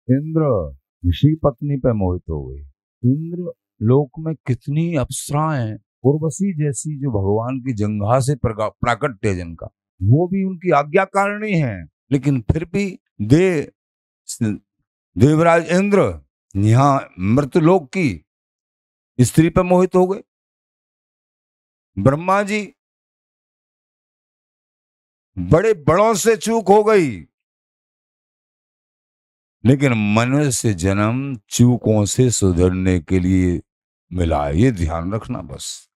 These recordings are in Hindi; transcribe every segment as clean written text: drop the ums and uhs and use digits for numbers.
इंद्र ऋषि पत्नी पे मोहित हो गए। इंद्र लोक में कितनी अप्सराएं, उर्वशी जैसी जो भगवान की जंघा से प्राकट्य है जिनका, वो भी उनकी आज्ञाकारिणी है। लेकिन फिर भी देवराज इंद्र यहाँ मृतलोक की स्त्री पर मोहित हो गए। ब्रह्मा जी बड़े बड़ों से चूक हो गई, लेकिन मनुष्य जन्म चूकों से सुधरने के लिए मिला है, ये ध्यान रखना बस।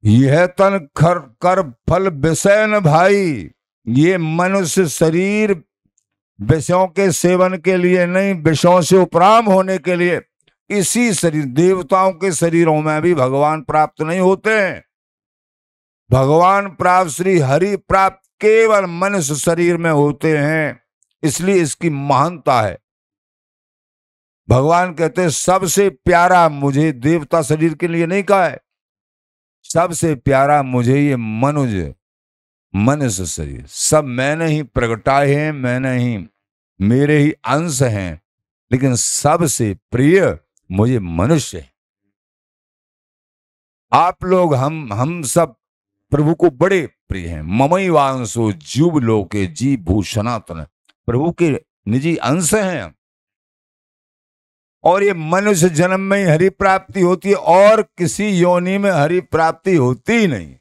यह तन खर कर फल विषय न भाई, ये मनुष्य शरीर विषयों के सेवन के लिए नहीं, विषयों से उपराम होने के लिए। इसी शरीर, देवताओं के शरीरों में भी भगवान प्राप्त नहीं होते हैं। भगवान प्राप्त, श्री हरि प्राप्त केवल मनुष्य शरीर में होते हैं, इसलिए इसकी महानता है। भगवान कहते हैं सबसे प्यारा मुझे, देवता शरीर के लिए नहीं कहा है, सबसे प्यारा मुझे ये मनुष्य शरीर। सब मैंने ही प्रगटाए हैं, मैंने ही, मेरे ही अंश हैं, लेकिन सबसे प्रिय मुझे मनुष्य है। आप लोग, हम सब प्रभु को बड़े प्रिय हैं। ममई वांसो जीव लोके जी भूषणातन, प्रभु के निजी अंश हैं। और ये मनुष्य जन्म में ही हरि प्राप्ति होती है, और किसी योनि में हरि प्राप्ति होती ही नहीं।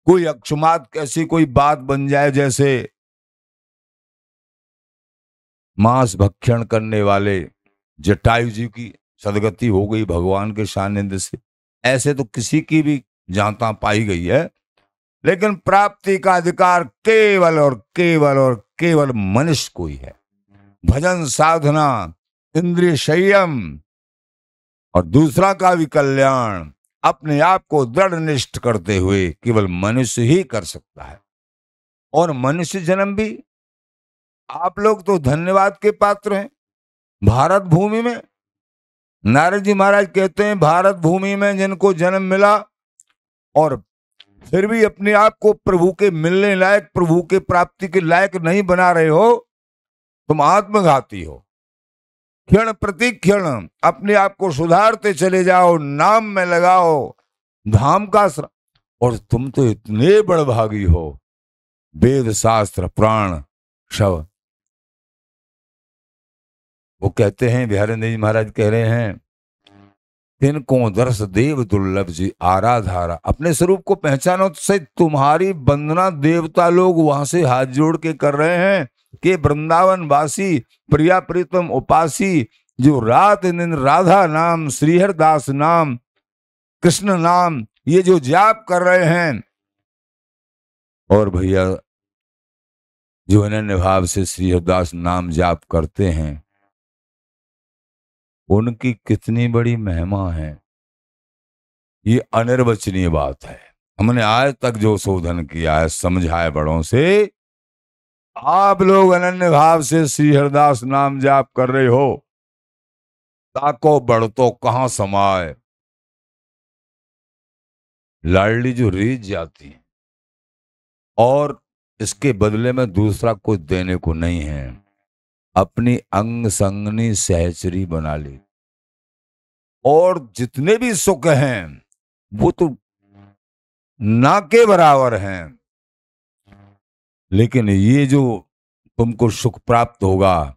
कोई अक्षमात ऐसी कोई बात बन जाए, जैसे मांस भक्षण करने वाले जटायु जी की सदगति हो गई भगवान के सानिध्य से, ऐसे तो किसी की भी जानता पाई गई है। लेकिन प्राप्ति का अधिकार केवल और केवल और केवल मनुष्य को ही है। भजन साधना, इंद्रिय संयम और दूसरा का भी कल्याण अपने आप को दृढ़ निष्ठ करते हुए केवल मनुष्य ही कर सकता है। और मनुष्य जन्म भी, आप लोग तो धन्यवाद के पात्र हैं। भारत भूमि में नारद जी महाराज कहते हैं, भारत भूमि में जिनको जन्म मिला और फिर भी अपने आप को प्रभु के मिलने लायक, प्रभु के प्राप्ति के लायक नहीं बना रहे हो, तुम आत्मघाती हो। क्षण प्रति क्षण अपने आप को सुधारते चले जाओ, नाम में लगाओ धाम का और तुम तो इतने बड़भागी हो। वेद शास्त्र पुराण शव, वो कहते हैं, बिहारी जी महाराज कह रहे हैं, तिनको दर्श देव दुर्लभ जी आराधारा। अपने स्वरूप को पहचानो तो सही, तुम्हारी वंदना देवता लोग वहां से हाथ जोड़ के कर रहे हैं कि वृंदावन वासी प्रिया प्रीतम उपासी, जो रात दिन राधा नाम, श्रीहरदास नाम, कृष्ण नाम, ये जो जाप कर रहे हैं, और भैया जो अनन्य भाव से श्रीहरदास नाम जाप करते हैं, उनकी कितनी बड़ी महिमा है, ये अनिर्वचनीय बात है। हमने आज तक जो शोधन किया है, समझाए बड़ों से, आप लोग अनन्य भाव से श्री हरदास नाम जाप कर रहे हो, ताको बढ़तो कहां समाए। लाडली जो रीझ जाती है और इसके बदले में दूसरा कुछ देने को नहीं है, अपनी अंग संगनी सहचरी बना ली, और जितने भी सुख हैं वो तो ना के बराबर हैं। लेकिन ये जो तुमको सुख प्राप्त होगा,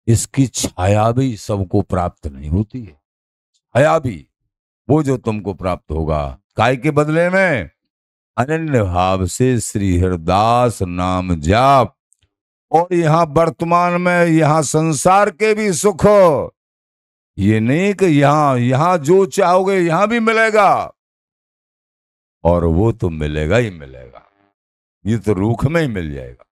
इसकी छाया भी सबको प्राप्त नहीं होती है। छाया भी वो जो तुमको प्राप्त होगा, काय के बदले में अनन्य भाव से श्री हरदास नाम जाप। और यहाँ वर्तमान में, यहाँ संसार के भी सुख, ये नहीं कि यहाँ जो चाहोगे यहाँ भी मिलेगा, और वो तो मिलेगा ही मिलेगा, ये तो रूख में ही मिल जाएगा।